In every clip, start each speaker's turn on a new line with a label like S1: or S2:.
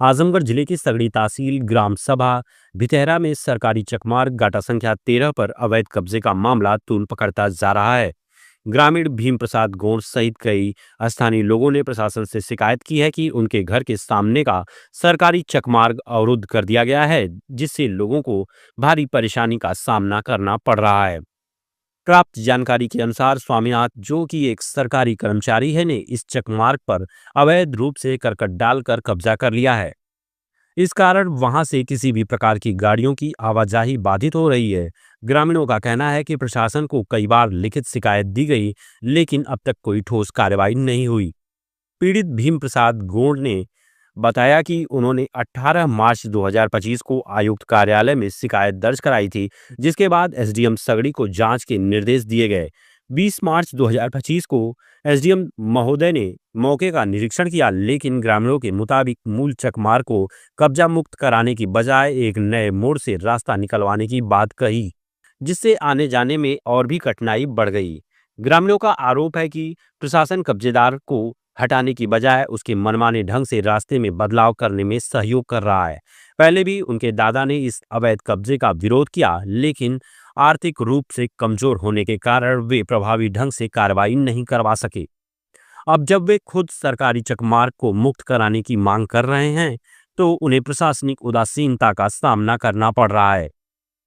S1: आजमगढ़ जिले की सगड़ी तहसील ग्राम सभा भितेहरा में सरकारी चकमार्ग गाटा संख्या 13 पर अवैध कब्जे का मामला तूल पकड़ता जा रहा है। ग्रामीण भीम प्रसाद गोंड सहित कई स्थानीय लोगों ने प्रशासन से शिकायत की है कि उनके घर के सामने का सरकारी चकमार्ग अवरुद्ध कर दिया गया है, जिससे लोगों को भारी परेशानी का सामना करना पड़ रहा है। प्राप्त जानकारी के अनुसार स्वामीनाथ, जो कि एक सरकारी कर्मचारी है, ने इस चकमार्ग पर अवैध रूप से करकट डालकर कब्जा कर लिया है। इस कारण वहां से किसी भी प्रकार की गाड़ियों की आवाजाही बाधित हो रही है। ग्रामीणों का कहना है कि प्रशासन को कई बार लिखित शिकायत दी गई, लेकिन अब तक कोई ठोस कार्रवाई नहीं हुई। पीड़ित भीम प्रसाद गोंड ने बताया कि उन्होंने 18 मार्च 2025 को आयुक्त कार्यालय में शिकायत दर्ज कराई थी, जिसके बाद एसडीएम सगड़ी को जांच के निर्देश दिए गए। 20 मार्च 2025 को एसडीएम महोदय ने मौके का निरीक्षण किया, लेकिन ग्रामीणों के मुताबिक मूल चकमार्ग को कब्जा मुक्त कराने की बजाय एक नए मोड़ से रास्ता निकलवाने की बात कही, जिससे आने जाने में और भी कठिनाई बढ़ गई। ग्रामीणों का आरोप है कि प्रशासन कब्जेदार को हटाने की बजाय उसके मनमाने ढंग से रास्ते में बदलाव करने में सहयोग कर रहा है। पहले भी उनके दादा ने इस अवैध कब्जे का विरोध किया, लेकिन आर्थिक रूप से कमजोर होने के कारण वे प्रभावी ढंग से कार्रवाई नहीं करवा सके। अब जब वे खुद सरकारी चकमार्ग को मुक्त कराने की मांग कर रहे हैं, तो उन्हें प्रशासनिक उदासीनता का सामना करना पड़ रहा है।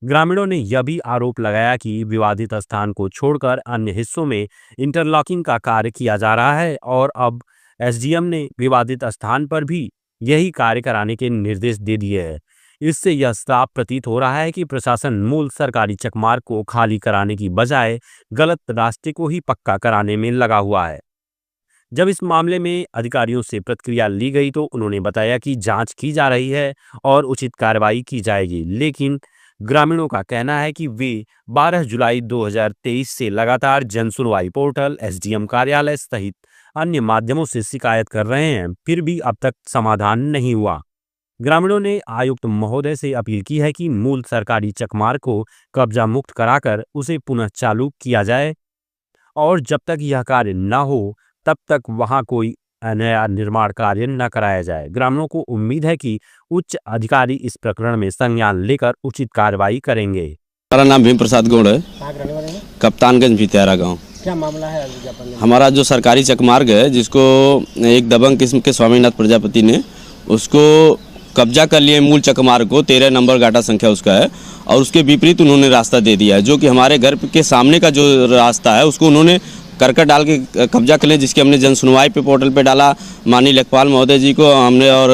S1: ग्रामीणों ने यह भी आरोप लगाया कि विवादित स्थान को छोड़कर अन्य हिस्सों में इंटरलॉकिंग का कार्य किया जा रहा है और अब एसडीएम ने विवादित स्थान पर भी यही कार्य कराने के निर्देश दे दिए हैं। इससे यह साफ प्रतीत हो रहा है कि प्रशासन मूल सरकारी चकमार्ग को खाली कराने की बजाय गलत रास्ते को ही पक्का कराने में लगा हुआ है। जब इस मामले में अधिकारियों से प्रतिक्रिया ली गई तो उन्होंने बताया कि जांच की जा रही है और उचित कार्रवाई की जाएगी, लेकिन ग्रामीणों का कहना है कि वे 12 जुलाई 2023 से लगातार जन सुनवाई पोर्टल, एसडीएम कार्यालय सहित अन्य माध्यमों से शिकायत कर रहे हैं, फिर भी अब तक समाधान नहीं हुआ। ग्रामीणों ने आयुक्त महोदय से अपील की है कि मूल सरकारी चकमार्ग को कब्जा मुक्त कराकर उसे पुनः चालू किया जाए और जब तक यह कार्य न हो तब तक वहां कोई नया निर्माण कार्य न कराया जाए। ग्रामीणों को उम्मीद है कि उच्च अधिकारी इस प्रकरण में संज्ञान लेकर उचित कार्रवाई करेंगे।
S2: हमारा नाम भीम प्रसाद गौड़ है, कप्तानगंज भितेहरा गांव।
S3: क्या मामला है?
S2: हमारा जो सरकारी चकमार्ग है, जिसको एक दबंग किस्म के स्वामीनाथ प्रजापति ने उसको कब्जा कर लिए, मूल चकमार्ग को 13 नंबर गाटा संख्या उसका है, और उसके विपरीत उन्होंने रास्ता दे दिया है, जो कि हमारे घर के सामने का जो रास्ता है उसको उन्होंने करकट डाल के कब्जा कर लिया, जिसकी हमने जन सुनवाई पे पोर्टल पे डाला। माननीय लेखपाल महोदय जी को हमने और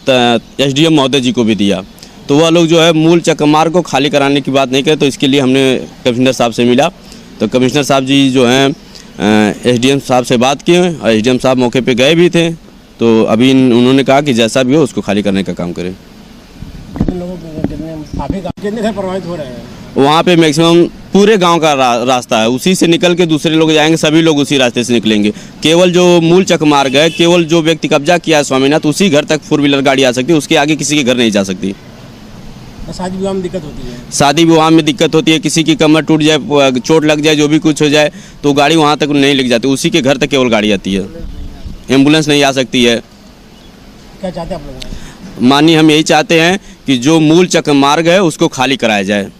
S2: एसडीएम महोदय जी को भी दिया, तो वह लोग जो है मूल चकमार्ग को खाली कराने की बात नहीं करे। तो इसके लिए हमने कमिश्नर साहब से मिला, तो कमिश्नर साहब जी जो हैं एसडीएम साहब से बात किए और एसडीएम साहब मौके पे गए भी थे। तो अभी उन्होंने कहा कि जैसा भी हो उसको खाली करने का काम करें।
S3: कितने घर प्रभावित हो रहे हैं?
S2: वहाँ पे मैक्सिमम पूरे गांव का रास्ता है, उसी से निकल के दूसरे लोग जाएंगे, सभी लोग उसी रास्ते से निकलेंगे। केवल जो मूल चकमार्ग है, केवल जो व्यक्ति कब्जा किया है स्वामीनाथ, उसी घर तक 4 व्हीलर गाड़ी आ सकती है, उसके आगे किसी के घर नहीं जा सकती।
S3: शादी विवाह में दिक्कत होती है?
S2: शादी विवाह में दिक्कत होती है, किसी की कमर टूट जाए, चोट लग जाए, जो भी कुछ हो जाए तो गाड़ी वहाँ तक नहीं लेके जाती, उसी के घर तक केवल गाड़ी आती है, एम्बुलेंस नहीं आ सकती है।
S3: क्या चाहते हैं आप लोग?
S2: माननीय हम यही चाहते हैं कि जो मूल चकमार्ग है उसको खाली कराया जाए।